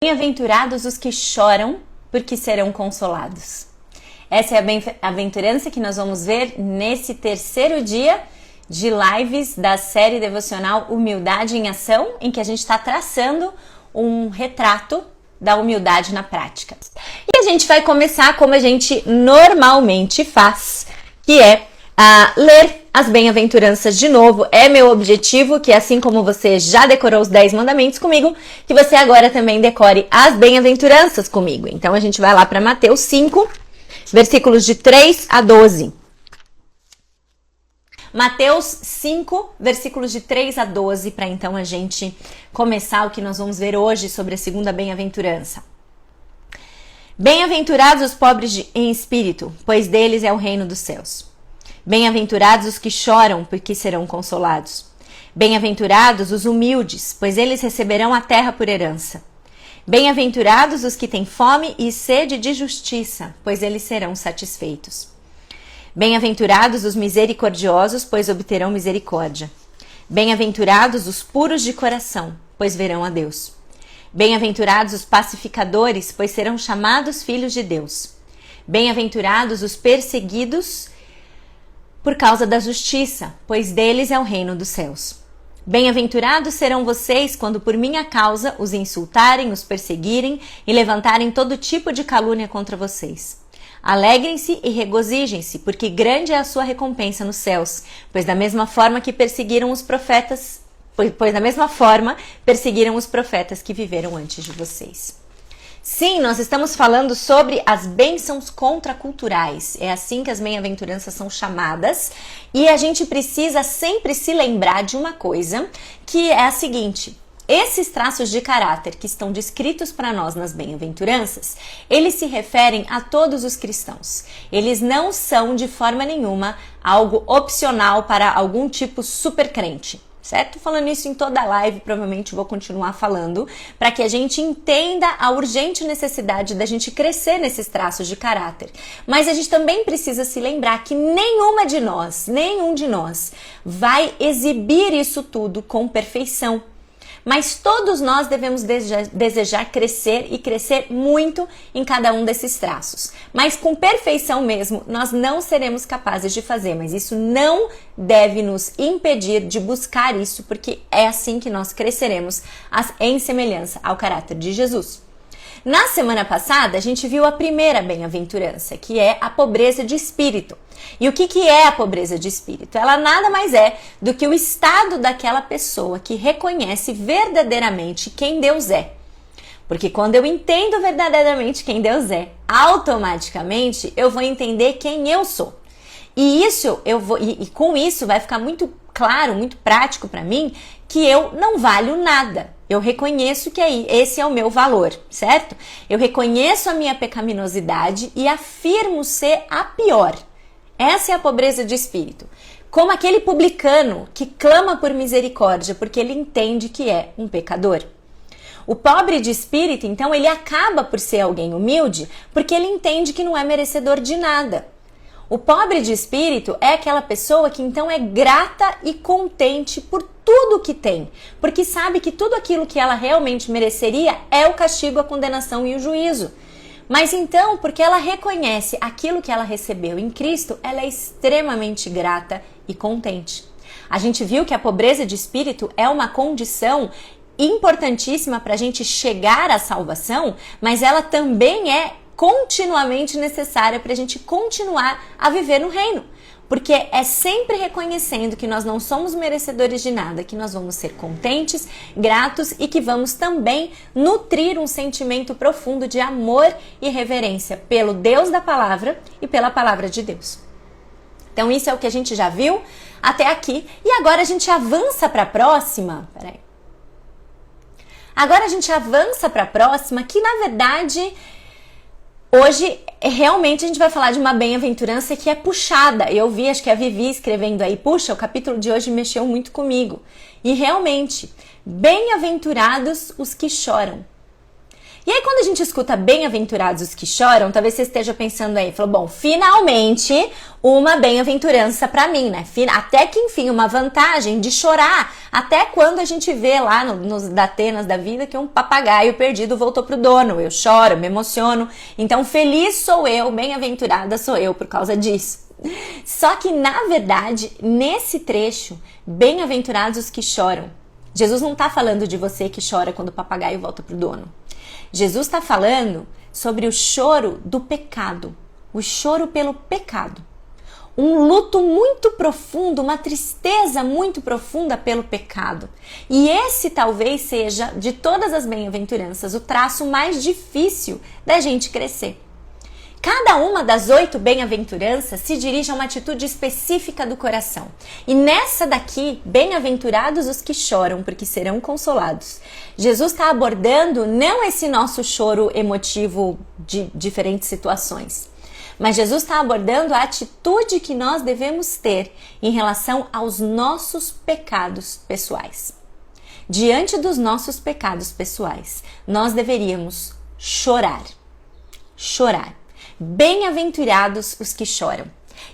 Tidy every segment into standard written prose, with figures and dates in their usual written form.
Bem-aventurados os que choram, porque serão consolados. Essa é a bem-aventurança que nós vamos ver nesse terceiro dia de lives da série devocional Humildade em Ação, em que a gente está traçando um retrato da humildade na prática. E a gente vai começar como a gente normalmente faz, que é ler as bem-aventuranças de novo. É meu objetivo que, assim como você já decorou os 10 mandamentos comigo, que você agora também decore as bem-aventuranças comigo. Então a gente vai lá para Mateus 5, versículos de 3 a 12. Mateus 5, versículos de 3 a 12, para então a gente começar o que nós vamos ver hoje sobre a segunda bem-aventurança. Bem-aventurados os pobres em espírito, pois deles é o reino dos céus. Bem-aventurados os que choram, porque serão consolados. Bem-aventurados os humildes, pois eles receberão a terra por herança. Bem-aventurados os que têm fome e sede de justiça, pois eles serão satisfeitos. Bem-aventurados os misericordiosos, pois obterão misericórdia. Bem-aventurados os puros de coração, pois verão a Deus. Bem-aventurados os pacificadores, pois serão chamados filhos de Deus. Bem-aventurados os perseguidos por causa da justiça, pois deles é o reino dos céus. Bem-aventurados serão vocês quando por minha causa os insultarem, os perseguirem e levantarem todo tipo de calúnia contra vocês. Alegrem-se e regozijem-se, porque grande é a sua recompensa nos céus, pois da mesma forma perseguiram os profetas que viveram antes de vocês. Sim, nós estamos falando sobre as bênçãos contraculturais. É assim que as bem-aventuranças são chamadas. E a gente precisa sempre se lembrar de uma coisa, que é a seguinte: esses traços de caráter que estão descritos para nós nas bem-aventuranças, eles se referem a todos os cristãos. Eles não são de forma nenhuma algo opcional para algum tipo super crente. Certo? Tô falando isso em toda a live, provavelmente vou continuar falando, para que a gente entenda a urgente necessidade da gente crescer nesses traços de caráter. Mas a gente também precisa se lembrar que nenhum de nós vai exibir isso tudo com perfeição. Mas todos nós devemos desejar crescer e crescer muito em cada um desses traços. Mas com perfeição mesmo, nós não seremos capazes de fazer. Mas isso não deve nos impedir de buscar isso, porque é assim que nós cresceremos em semelhança ao caráter de Jesus. Na semana passada, a gente viu a primeira bem-aventurança, que é a pobreza de espírito. E o que é a pobreza de espírito? Ela nada mais é do que o estado daquela pessoa que reconhece verdadeiramente quem Deus é. Porque quando eu entendo verdadeiramente quem Deus é, automaticamente eu vou entender quem eu sou. E com isso vai ficar muito claro, muito prático para mim, que eu não valho nada. Eu reconheço que esse é o meu valor, certo? Eu reconheço a minha pecaminosidade e afirmo ser a pior. Essa é a pobreza de espírito. Como aquele publicano que clama por misericórdia porque ele entende que é um pecador. O pobre de espírito, então, ele acaba por ser alguém humilde porque ele entende que não é merecedor de nada. O pobre de espírito é aquela pessoa que então é grata e contente por tudo que tem, porque sabe que tudo aquilo que ela realmente mereceria é o castigo, a condenação e o juízo. Mas então, porque ela reconhece aquilo que ela recebeu em Cristo, ela é extremamente grata e contente. A gente viu que a pobreza de espírito é uma condição importantíssima para a gente chegar à salvação, mas ela também é continuamente necessária para a gente continuar a viver no reino. Porque é sempre reconhecendo que nós não somos merecedores de nada, que nós vamos ser contentes, gratos e que vamos também nutrir um sentimento profundo de amor e reverência pelo Deus da palavra e pela palavra de Deus. Então isso é o que a gente já viu até aqui. E agora a gente avança para a próxima. Agora a gente avança para a próxima, que na verdade hoje, realmente, a gente vai falar de uma bem-aventurança que é puxada. Eu vi, acho que a Vivi escrevendo aí, puxa, o capítulo de hoje mexeu muito comigo. E realmente, bem-aventurados os que choram. E aí quando a gente escuta bem-aventurados os que choram, talvez você esteja pensando aí, falou, bom, finalmente uma bem-aventurança para mim, né? Até que enfim, uma vantagem de chorar, até quando a gente vê lá nos Datenas da vida que um papagaio perdido voltou pro dono, eu choro, me emociono, então feliz sou eu, bem-aventurada sou eu por causa disso. Só que na verdade, nesse trecho, bem-aventurados os que choram, Jesus não está falando de você que chora quando o papagaio volta pro dono. Jesus está falando sobre o choro do pecado, o choro pelo pecado. Um luto muito profundo, uma tristeza muito profunda pelo pecado. E esse talvez seja, de todas as bem-aventuranças, o traço mais difícil da gente crescer. Cada uma das 8 bem-aventuranças se dirige a uma atitude específica do coração. E nessa daqui, bem-aventurados os que choram, porque serão consolados. Jesus está abordando não esse nosso choro emotivo de diferentes situações, mas Jesus está abordando a atitude que nós devemos ter em relação aos nossos pecados pessoais. Diante dos nossos pecados pessoais, nós deveríamos chorar. Chorar. Bem-aventurados os que choram.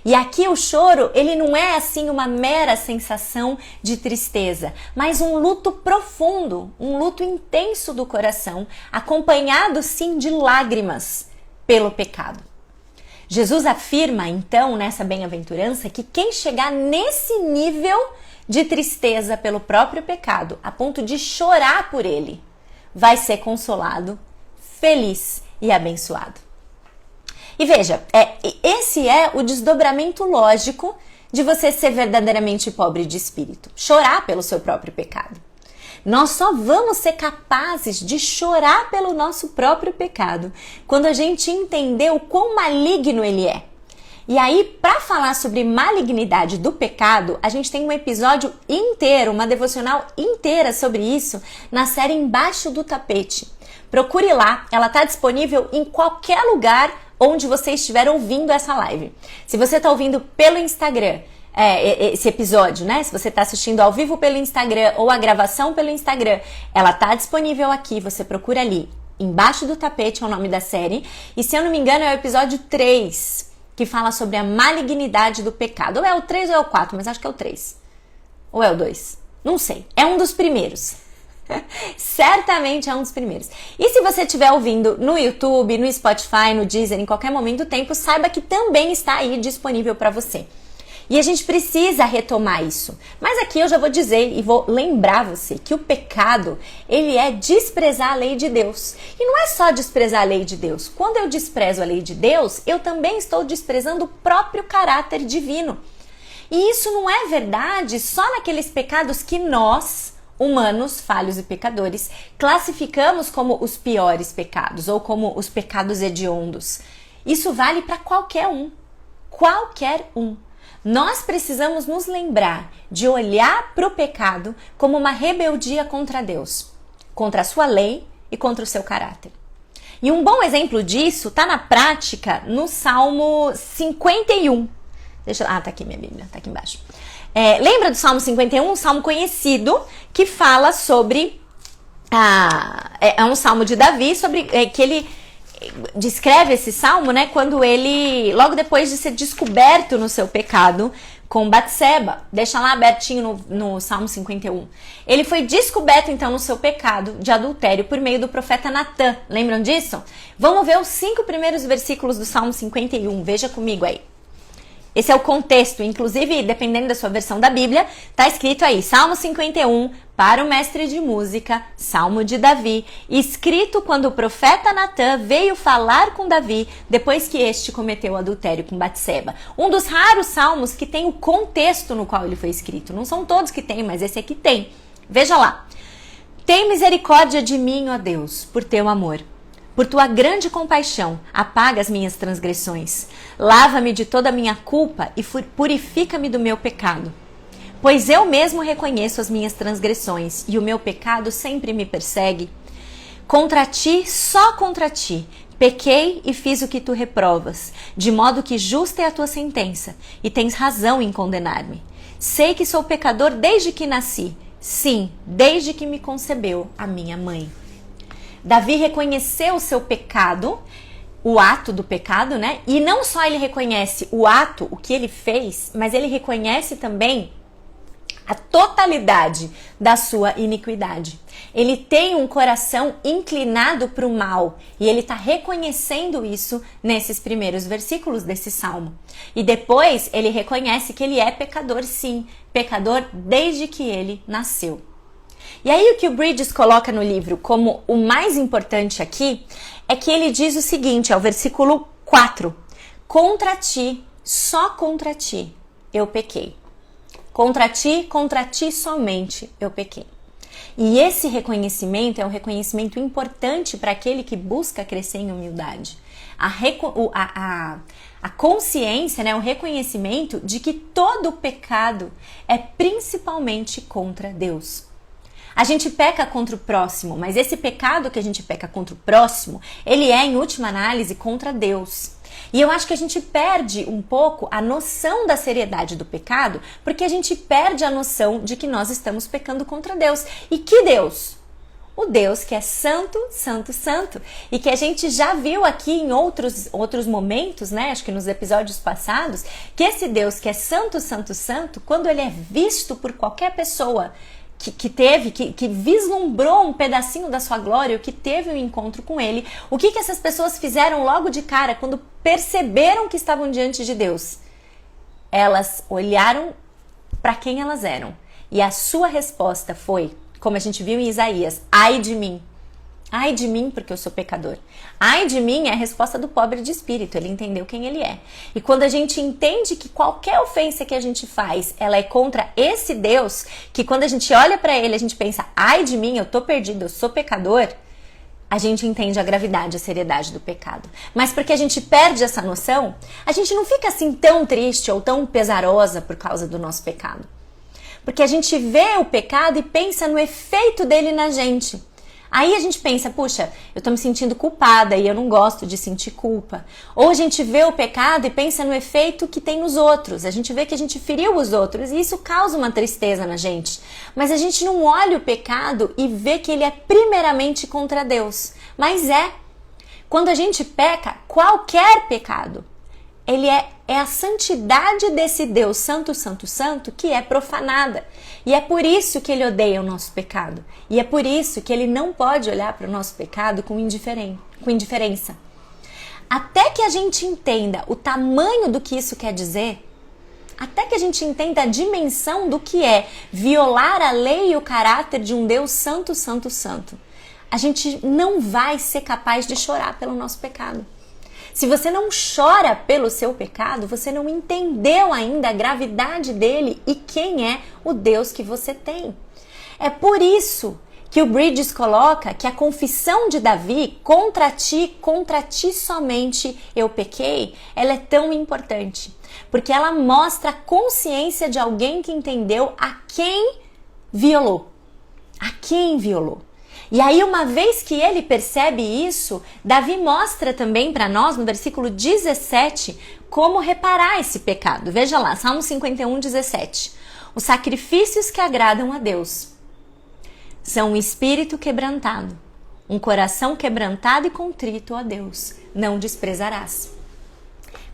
E aqui o choro, ele não é assim uma mera sensação de tristeza, mas um luto profundo, um luto intenso do coração, acompanhado sim de lágrimas pelo pecado. Jesus afirma então nessa bem-aventurança que quem chegar nesse nível de tristeza pelo próprio pecado, a ponto de chorar por ele, vai ser consolado, feliz e abençoado. E veja, esse é o desdobramento lógico de você ser verdadeiramente pobre de espírito. Chorar pelo seu próprio pecado. Nós só vamos ser capazes de chorar pelo nosso próprio pecado quando a gente entender o quão maligno ele é. E aí, para falar sobre malignidade do pecado, a gente tem um episódio inteiro, uma devocional inteira sobre isso na série Embaixo do Tapete. Procure lá, ela está disponível em qualquer lugar onde você estiver ouvindo essa live. Se você está ouvindo pelo Instagram, esse episódio, né? Se você está assistindo ao vivo pelo Instagram ou a gravação pelo Instagram, ela está disponível aqui, você procura ali. Embaixo do Tapete é o nome da série. E se eu não me engano é o episódio 3, que fala sobre a malignidade do pecado. Ou é o 3 ou é o 4, mas acho que é o 3. Ou é o 2? Não sei. É um dos primeiros. Certamente é um dos primeiros. E se você estiver ouvindo no YouTube, no Spotify, no Deezer, em qualquer momento do tempo, saiba que também está aí disponível para você. E a gente precisa retomar isso. Mas aqui eu já vou dizer e vou lembrar você que o pecado, ele é desprezar a lei de Deus. E não é só desprezar a lei de Deus. Quando eu desprezo a lei de Deus, eu também estou desprezando o próprio caráter divino. E isso não é verdade só naqueles pecados que nós, humanos, falhos e pecadores, classificamos como os piores pecados ou como os pecados hediondos. Isso vale para qualquer um. Qualquer um. Nós precisamos nos lembrar de olhar para o pecado como uma rebeldia contra Deus, contra a sua lei e contra o seu caráter. E um bom exemplo disso está na prática no Salmo 51. Tá aqui minha Bíblia, tá aqui embaixo. Lembra do Salmo 51? Um salmo conhecido que fala sobre... é um salmo de Davi, sobre que ele descreve esse salmo, né, quando ele, logo depois de ser descoberto no seu pecado com Batseba, deixa lá abertinho no Salmo 51. Ele foi descoberto então no seu pecado de adultério por meio do profeta Natã. Lembram disso? Vamos ver os 5 primeiros versículos do Salmo 51. Veja comigo aí. Esse é o contexto, inclusive, dependendo da sua versão da Bíblia, tá escrito aí, Salmo 51, para o mestre de música, Salmo de Davi, escrito quando o profeta Natã veio falar com Davi, depois que este cometeu adultério com Batseba. Um dos raros salmos que tem o contexto no qual ele foi escrito. Não são todos que tem, mas esse aqui tem. Veja lá. Tem misericórdia de mim, ó Deus, por teu amor. Por tua grande compaixão, apaga as minhas transgressões. Lava-me de toda a minha culpa e purifica-me do meu pecado. Pois eu mesmo reconheço as minhas transgressões e o meu pecado sempre me persegue. Contra ti, só contra ti, pequei e fiz o que tu reprovas, de modo que justa é a tua sentença e tens razão em condenar-me. Sei que sou pecador desde que nasci, sim, desde que me concebeu a minha mãe. Davi reconheceu o seu pecado, o ato do pecado, né? E não só ele reconhece o ato, o que ele fez, mas ele reconhece também a totalidade da sua iniquidade. Ele tem um coração inclinado para o mal e ele está reconhecendo isso nesses primeiros versículos desse salmo. E depois ele reconhece que ele é pecador, sim, pecador desde que ele nasceu. E aí o que o Bridges coloca no livro como o mais importante aqui é que ele diz o seguinte, é o versículo 4. Contra ti, só contra ti, eu pequei. Contra ti somente eu pequei. E esse reconhecimento é um reconhecimento importante para aquele que busca crescer em humildade. A consciência, né, o reconhecimento de que todo pecado é principalmente contra Deus. A gente peca contra o próximo, mas esse pecado que a gente peca contra o próximo, ele é, em última análise, contra Deus. E eu acho que a gente perde um pouco a noção da seriedade do pecado, porque a gente perde a noção de que nós estamos pecando contra Deus. E que Deus? O Deus que é santo, santo, santo. E que a gente já viu aqui em outros momentos, né? Acho que nos episódios passados, que esse Deus que é santo, santo, santo, quando ele é visto por qualquer pessoa que vislumbrou um pedacinho da sua glória, que teve um encontro com ele, o que essas pessoas fizeram logo de cara quando perceberam que estavam diante de Deus? Elas olharam para quem elas eram. E a sua resposta foi, como a gente viu em Isaías, ai de mim. Ai de mim, porque eu sou pecador. Ai de mim é a resposta do pobre de espírito, ele entendeu quem ele é. E quando a gente entende que qualquer ofensa que a gente faz, ela é contra esse Deus, que quando a gente olha para ele, a gente pensa, ai de mim, eu tô perdido, eu sou pecador, a gente entende a gravidade, a seriedade do pecado. Mas porque a gente perde essa noção, a gente não fica assim tão triste ou tão pesarosa por causa do nosso pecado. Porque a gente vê o pecado e pensa no efeito dele na gente. Aí a gente pensa, puxa, eu tô me sentindo culpada e eu não gosto de sentir culpa. Ou a gente vê o pecado e pensa no efeito que tem nos outros. A gente vê que a gente feriu os outros e isso causa uma tristeza na gente. Mas a gente não olha o pecado e vê que ele é primeiramente contra Deus. Mas quando a gente peca, qualquer pecado, ele é a santidade desse Deus santo, santo, santo que é profanada. E é por isso que ele odeia o nosso pecado. E é por isso que ele não pode olhar para o nosso pecado com indiferença. Até que a gente entenda o tamanho do que isso quer dizer, até que a gente entenda a dimensão do que é violar a lei e o caráter de um Deus santo, santo, santo, a gente não vai ser capaz de chorar pelo nosso pecado. Se você não chora pelo seu pecado, você não entendeu ainda a gravidade dele e quem é o Deus que você tem. É por isso que o Bridges coloca que a confissão de Davi, contra ti somente eu pequei, ela é tão importante. Porque ela mostra a consciência de alguém que entendeu a quem violou. A quem violou. E aí, uma vez que ele percebe isso, Davi mostra também para nós, no versículo 17, como reparar esse pecado. Veja lá, Salmo 51, 17. Os sacrifícios que agradam a Deus são um espírito quebrantado, um coração quebrantado e contrito a Deus, não desprezarás.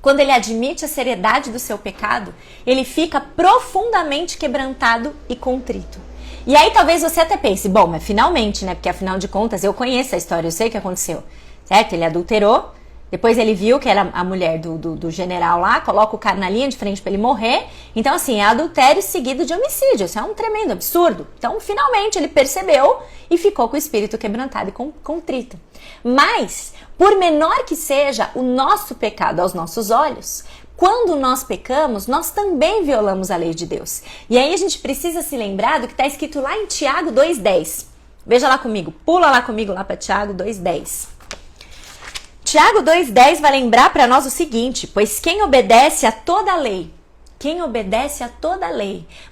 Quando ele admite a seriedade do seu pecado, ele fica profundamente quebrantado e contrito. E aí talvez você até pense, bom, mas finalmente, né? Porque afinal de contas eu conheço a história, eu sei o que aconteceu, certo? Ele adulterou, depois ele viu que era a mulher do general lá, coloca o cara na linha de frente para ele morrer. Então assim, é adultério seguido de homicídio, isso é um tremendo absurdo. Então finalmente ele percebeu e ficou com o espírito quebrantado e contrito. Mas, por menor que seja o nosso pecado aos nossos olhos, quando nós pecamos, nós também violamos a lei de Deus. E aí a gente precisa se lembrar do que está escrito lá em Tiago 2,10. Veja lá comigo, pula lá comigo lá para Tiago 2,10. Tiago 2,10 vai lembrar para nós o seguinte, pois quem obedece a toda a lei,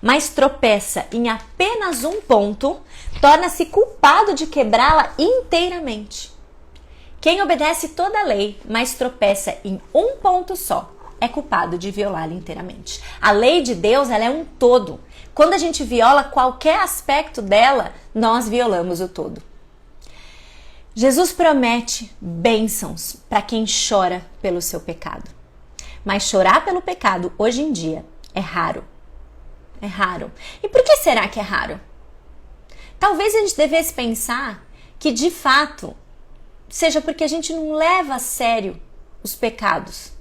mas tropeça em apenas um ponto, torna-se culpado de quebrá-la inteiramente. Quem obedece toda a lei, mas tropeça em um ponto só, é culpado de violá-la inteiramente. A lei de Deus, ela é um todo. Quando a gente viola qualquer aspecto dela, nós violamos o todo. Jesus promete bênçãos para quem chora pelo seu pecado. Mas chorar pelo pecado hoje em dia é raro. É raro. E por que será que é raro? Talvez a gente devesse pensar que de fato seja porque a gente não leva a sério os pecados.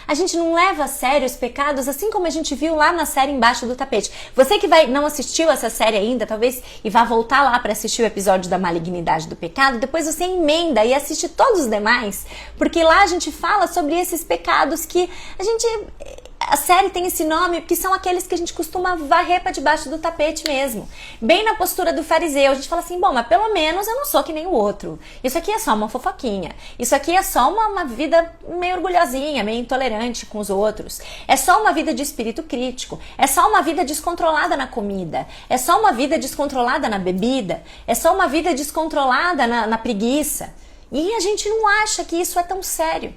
A gente não leva a sério os pecados, assim como a gente viu lá na série Embaixo do Tapete. Você que não assistiu essa série ainda, talvez, e vá voltar lá para assistir o episódio da malignidade do pecado, depois você emenda e assiste todos os demais, porque lá a gente fala sobre esses pecados que a série tem esse nome porque são aqueles que a gente costuma varrer para debaixo do tapete mesmo. Bem na postura do fariseu, a gente fala assim, bom, mas pelo menos eu não sou que nem o outro. Isso aqui é só uma fofoquinha. Isso aqui é só uma vida meio orgulhosinha, meio intolerante com os outros. É só uma vida de espírito crítico. É só uma vida descontrolada na comida. É só uma vida descontrolada na bebida. É só uma vida descontrolada na preguiça. E a gente não acha que isso é tão sério.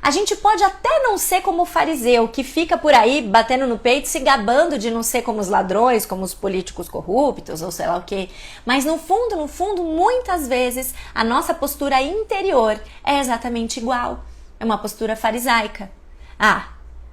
A gente pode até não ser como o fariseu, que fica por aí batendo no peito, se gabando de não ser como os ladrões, como os políticos corruptos, ou sei lá o quê. Mas no fundo, muitas vezes, a nossa postura interior é exatamente igual. É uma postura farisaica. Ah,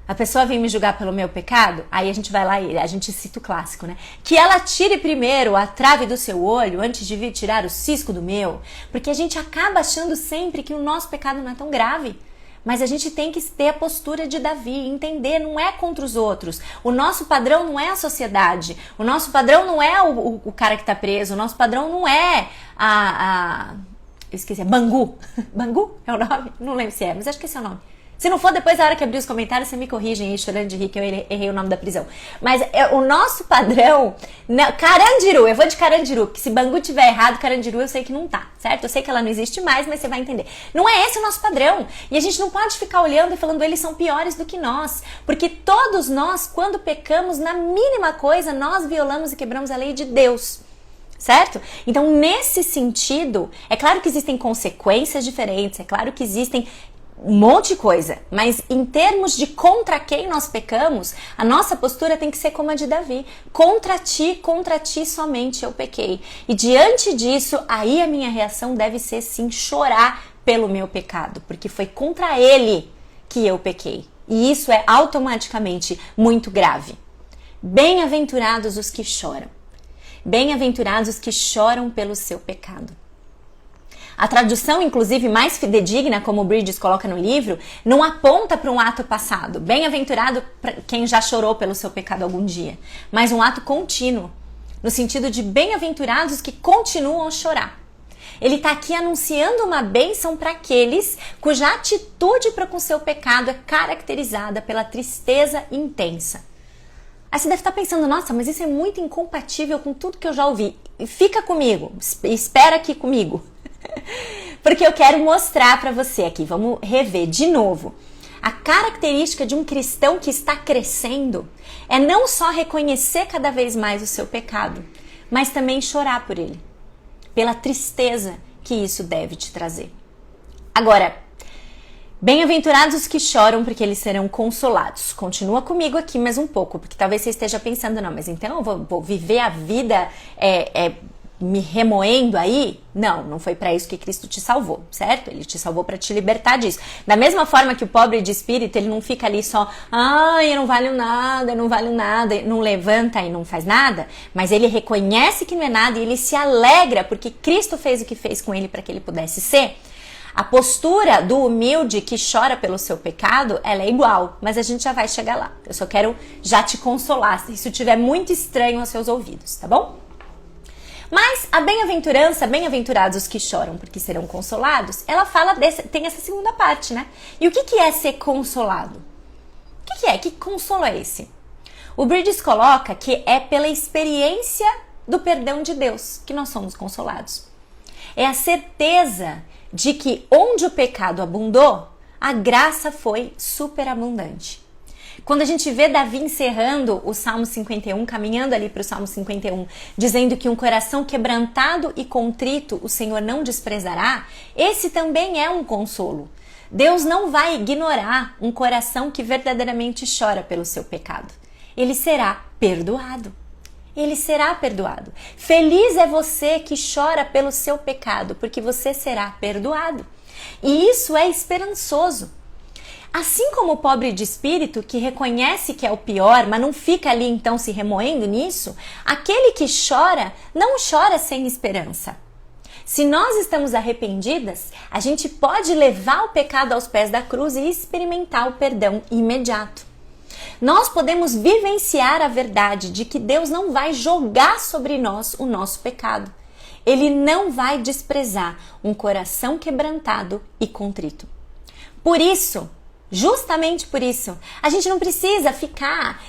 a pessoa vem me julgar pelo meu pecado? Aí a gente vai lá e a gente cita o clássico, né? Que ela tire primeiro a trave do seu olho antes de vir tirar o cisco do meu. Porque a gente acaba achando sempre que o nosso pecado não é tão grave. Mas a gente tem que ter a postura de Davi, entender, não é contra os outros. O nosso padrão não é a sociedade. O nosso padrão não é o cara que tá preso. O nosso padrão não é eu esqueci, Bangu. Bangu é o nome? Não lembro se é, mas acho que esse é o nome. Se não for, depois, na hora que abrir os comentários, você me corrigem aí, chorando de rir, que eu errei o nome da prisão. Mas o nosso padrão... Carandiru, eu vou de Carandiru, porque se Bangu tiver errado, Carandiru eu sei que não tá, certo? Eu sei que ela não existe mais, mas você vai entender. Não é esse o nosso padrão. E a gente não pode ficar olhando e falando, eles são piores do que nós. Porque todos nós, quando pecamos, na mínima coisa, nós violamos e quebramos a lei de Deus. Certo? Então, nesse sentido, é claro que existem consequências diferentes, é claro que existem um monte de coisa, mas em termos de contra quem nós pecamos, a nossa postura tem que ser como a de Davi. Contra ti somente eu pequei. E diante disso, aí a minha reação deve ser sim chorar pelo meu pecado, porque foi contra ele que eu pequei. E isso é automaticamente muito grave. Bem-aventurados os que choram. Bem-aventurados os que choram pelo seu pecado. A tradução, inclusive, mais fidedigna, como o Bridges coloca no livro, não aponta para um ato passado. Bem-aventurado para quem já chorou pelo seu pecado algum dia. Mas um ato contínuo, no sentido de bem-aventurados que continuam a chorar. Ele está aqui anunciando uma bênção para aqueles cuja atitude para com seu pecado é caracterizada pela tristeza intensa. Aí você deve estar pensando, nossa, mas isso é muito incompatível com tudo que eu já ouvi. Fica comigo, espera aqui comigo. Porque eu quero mostrar para você aqui, vamos rever de novo. A característica de um cristão que está crescendo é não só reconhecer cada vez mais o seu pecado, mas também chorar por ele, pela tristeza que isso deve te trazer. Agora, bem-aventurados os que choram, porque eles serão consolados. Continua comigo aqui mais um pouco, porque talvez você esteja pensando, não, mas então eu vou viver a vida me remoendo aí? Não foi para isso que Cristo te salvou, certo? Ele te salvou para te libertar disso. Da mesma forma que o pobre de espírito, ele não fica ali só, eu não valho nada, não levanta e não faz nada, mas ele reconhece que não é nada e ele se alegra porque Cristo fez o que fez com ele para que ele pudesse ser. A postura do humilde que chora pelo seu pecado, ela é igual, mas a gente já vai chegar lá. Eu só quero já te consolar, se isso estiver muito estranho aos seus ouvidos, tá bom? Mas a bem-aventurança, bem-aventurados os que choram porque serão consolados, ela fala tem essa segunda parte, né? E o que é ser consolado? O que é? Que consolo é esse? O Bridges coloca que é pela experiência do perdão de Deus que nós somos consolados. É a certeza de que onde o pecado abundou, a graça foi superabundante. Quando a gente vê Davi encerrando o Salmo 51, caminhando ali para o Salmo 51, dizendo que um coração quebrantado e contrito o Senhor não desprezará, esse também é um consolo. Deus não vai ignorar um coração que verdadeiramente chora pelo seu pecado. Ele será perdoado. ele será perdoado. Feliz é você que chora pelo seu pecado, porque você será perdoado. E isso é esperançoso. Assim como o pobre de espírito, que reconhece que é o pior, mas não fica ali então se remoendo nisso, aquele que chora, não chora sem esperança. Se nós estamos arrependidas, a gente pode levar o pecado aos pés da cruz e experimentar o perdão imediato. Nós podemos vivenciar a verdade de que Deus não vai jogar sobre nós o nosso pecado. Ele não vai desprezar um coração quebrantado e contrito. Por isso, justamente por isso, a gente não precisa ficar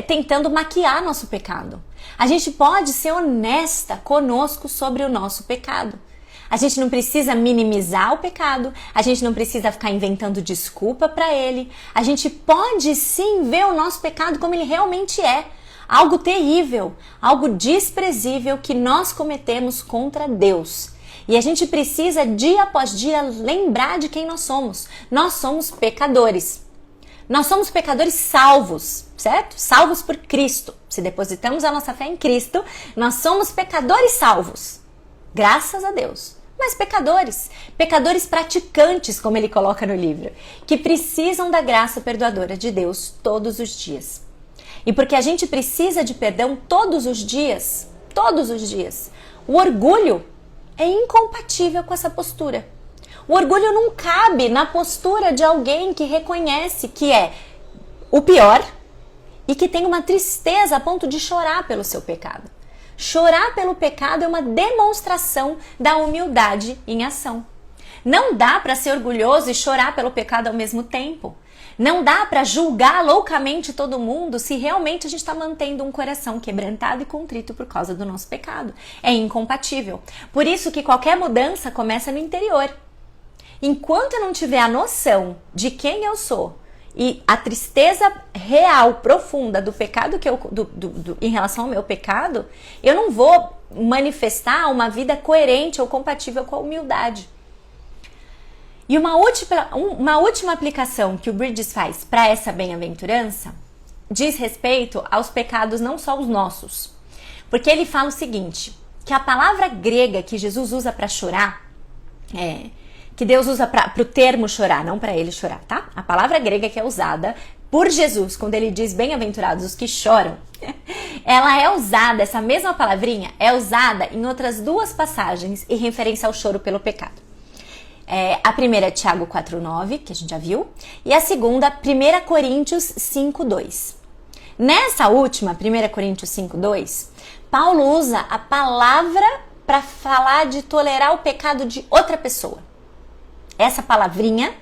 tentando maquiar nosso pecado. A gente pode ser honesta conosco sobre o nosso pecado. A gente não precisa minimizar o pecado, a gente não precisa ficar inventando desculpa para ele. A gente pode sim ver o nosso pecado como ele realmente é. Algo terrível, algo desprezível que nós cometemos contra Deus. E a gente precisa, dia após dia, lembrar de quem nós somos. Nós somos pecadores. Nós somos pecadores salvos, certo? Salvos por Cristo. Se depositamos a nossa fé em Cristo, nós somos pecadores salvos. Graças a Deus. Mas pecadores praticantes, como ele coloca no livro, que precisam da graça perdoadora de Deus todos os dias. E porque a gente precisa de perdão todos os dias, o orgulho é incompatível com essa postura. O orgulho não cabe na postura de alguém que reconhece que é o pior e que tem uma tristeza a ponto de chorar pelo seu pecado. Chorar pelo pecado é uma demonstração da humildade em ação. Não dá para ser orgulhoso e chorar pelo pecado ao mesmo tempo. Não dá para julgar loucamente todo mundo se realmente a gente está mantendo um coração quebrantado e contrito por causa do nosso pecado. É incompatível. Por isso que qualquer mudança começa no interior. Enquanto eu não tiver a noção de quem eu sou e a tristeza real, profunda do pecado que em relação ao meu pecado, eu não vou manifestar uma vida coerente ou compatível com a humildade. E uma última aplicação que o Bridges faz para essa bem-aventurança diz respeito aos pecados não só os nossos. Porque ele fala o seguinte, que a palavra grega que Jesus usa para chorar, que Deus usa para o termo chorar, não para ele chorar, tá? A palavra grega que é usada por Jesus, quando ele diz bem-aventurados os que choram, ela é usada, essa mesma palavrinha, é usada em outras duas passagens em referência ao choro pelo pecado. A primeira é Tiago 4,9, que a gente já viu, e a segunda, 1 Coríntios 5,2. Nessa última, 1 Coríntios 5,2, Paulo usa a palavra para falar de tolerar o pecado de outra pessoa. Essa palavrinha,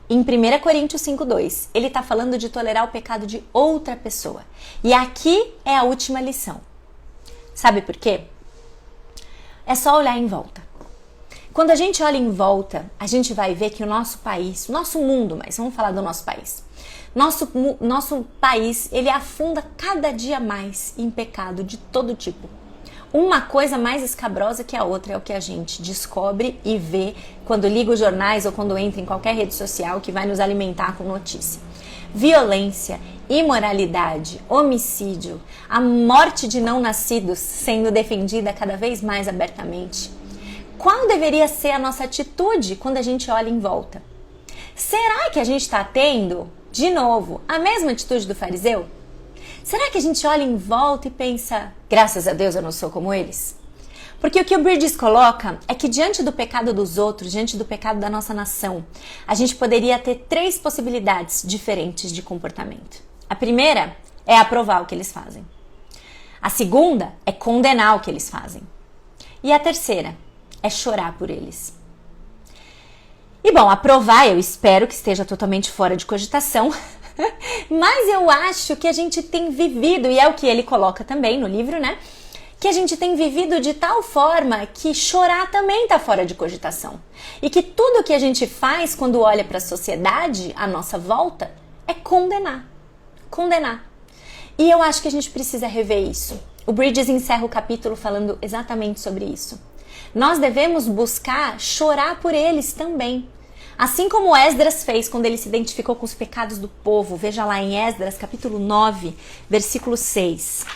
em 1 Coríntios 5,2, ele está falando de tolerar o pecado de outra pessoa. E aqui é a última lição. Sabe por quê? É só olhar em volta. Quando a gente olha em volta, a gente vai ver que o nosso país, o nosso mundo, mas vamos falar do nosso país. Nosso país, ele afunda cada dia mais em pecado de todo tipo. Uma coisa mais escabrosa que a outra é o que a gente descobre e vê quando liga os jornais ou quando entra em qualquer rede social que vai nos alimentar com notícia. Violência, imoralidade, homicídio, a morte de não nascidos sendo defendida cada vez mais abertamente. Qual deveria ser a nossa atitude quando a gente olha em volta? Será que a gente está tendo, de novo, a mesma atitude do fariseu? Será que a gente olha em volta e pensa, graças a Deus eu não sou como eles? Porque o que o Bridges coloca é que diante do pecado dos outros, diante do pecado da nossa nação, a gente poderia ter 3 possibilidades diferentes de comportamento. A primeira é aprovar o que eles fazem. A segunda é condenar o que eles fazem. E a terceira é chorar por eles. E bom, aprovar eu espero que esteja totalmente fora de cogitação, mas eu acho que a gente tem vivido, e é o que ele coloca também no livro, né? Que a gente tem vivido de tal forma que chorar também está fora de cogitação. E que tudo que a gente faz quando olha para a sociedade, à nossa volta, é condenar. Condenar. E eu acho que a gente precisa rever isso. O Bridges encerra o capítulo falando exatamente sobre isso. Nós devemos buscar chorar por eles também. Assim como Esdras fez quando ele se identificou com os pecados do povo. Veja lá em Esdras, capítulo 9, versículo 6.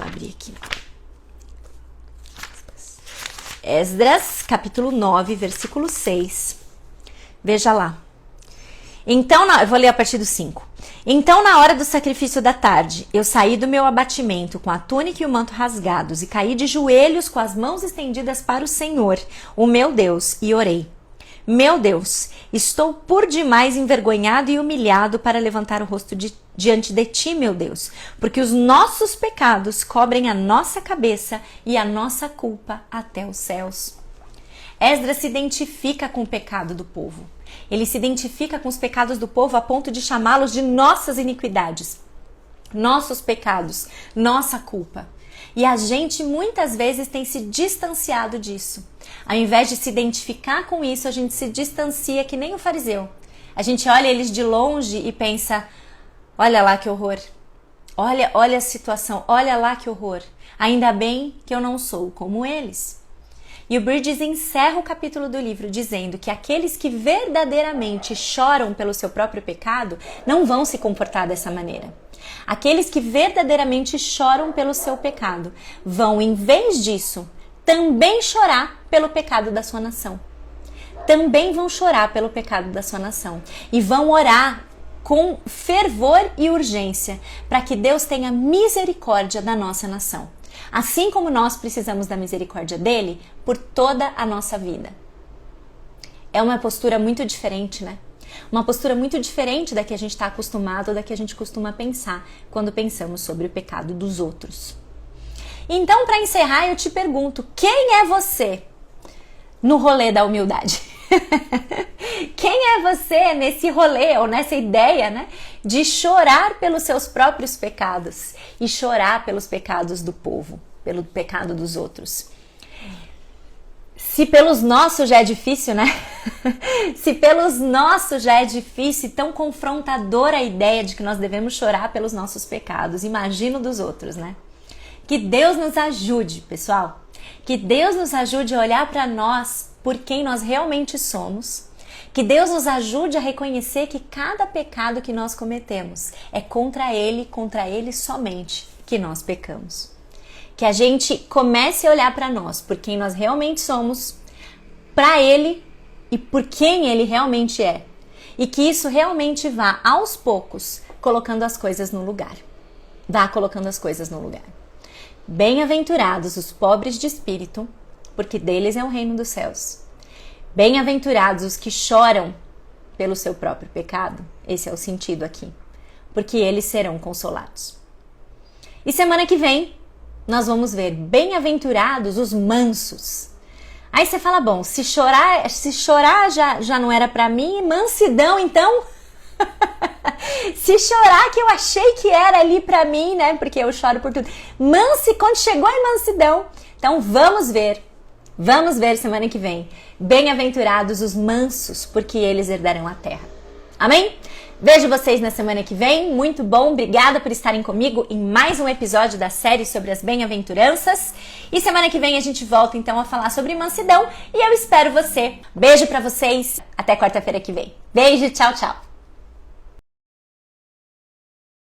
Deixa eu abrir aqui. Esdras, capítulo 9, versículo 6. Veja lá. Então, eu vou ler a partir do 5. Então, na hora do sacrifício da tarde, eu saí do meu abatimento com a túnica e o manto rasgados e caí de joelhos com as mãos estendidas para o Senhor, o meu Deus, e orei. Meu Deus, estou por demais envergonhado e humilhado para levantar o rosto diante de ti, meu Deus, porque os nossos pecados cobrem a nossa cabeça e a nossa culpa até os céus. Esdras se identifica com o pecado do povo. Ele se identifica com os pecados do povo a ponto de chamá-los de nossas iniquidades, nossos pecados, nossa culpa. E a gente muitas vezes tem se distanciado disso. Ao invés de se identificar com isso, a gente se distancia que nem o fariseu. A gente olha eles de longe e pensa, olha lá que horror, olha a situação, olha lá que horror. Ainda bem que eu não sou como eles. E o Bridges encerra o capítulo do livro dizendo que aqueles que verdadeiramente choram pelo seu próprio pecado não vão se comportar dessa maneira. Aqueles que verdadeiramente choram pelo seu pecado vão, em vez disso, também chorar pelo pecado da sua nação. Também vão chorar pelo pecado da sua nação. E vão orar com fervor e urgência para que Deus tenha misericórdia da nossa nação. Assim como nós precisamos da misericórdia dele por toda a nossa vida. É uma postura muito diferente, né? Uma postura muito diferente da que a gente está acostumado, da que a gente costuma pensar quando pensamos sobre o pecado dos outros. Então, para encerrar, eu te pergunto, quem é você no rolê da humildade? Quem é você nesse rolê ou nessa ideia, né, de chorar pelos seus próprios pecados e chorar pelos pecados do povo, pelo pecado dos outros? Se pelos nossos já é difícil, né? Se pelos nossos já é difícil e tão confrontadora a ideia de que nós devemos chorar pelos nossos pecados, imagino dos outros, né? Que Deus nos ajude, pessoal. Que Deus nos ajude a olhar para nós por quem nós realmente somos. Que Deus nos ajude a reconhecer que cada pecado que nós cometemos é contra Ele somente que nós pecamos. Que a gente comece a olhar para nós por quem nós realmente somos, para Ele e por quem Ele realmente é. E que isso realmente vá, aos poucos, colocando as coisas no lugar. Vá colocando as coisas no lugar. Bem-aventurados os pobres de espírito, porque deles é o reino dos céus. Bem-aventurados os que choram pelo seu próprio pecado, esse é o sentido aqui, porque eles serão consolados. E semana que vem, nós vamos ver bem-aventurados os mansos. Aí você fala, bom, se chorar já não era pra mim, mansidão então? Se chorar que eu achei que era ali pra mim, né? Porque eu choro por tudo. Quando chegou em mansidão, então vamos ver semana que vem. Bem-aventurados os mansos, porque eles herdarão a terra. Amém? Vejo vocês na semana que vem. Muito bom, obrigada por estarem comigo em mais um episódio da série sobre as bem-aventuranças. E semana que vem a gente volta então a falar sobre mansidão e eu espero você. Beijo pra vocês, até quarta-feira que vem. Beijo, tchau, tchau.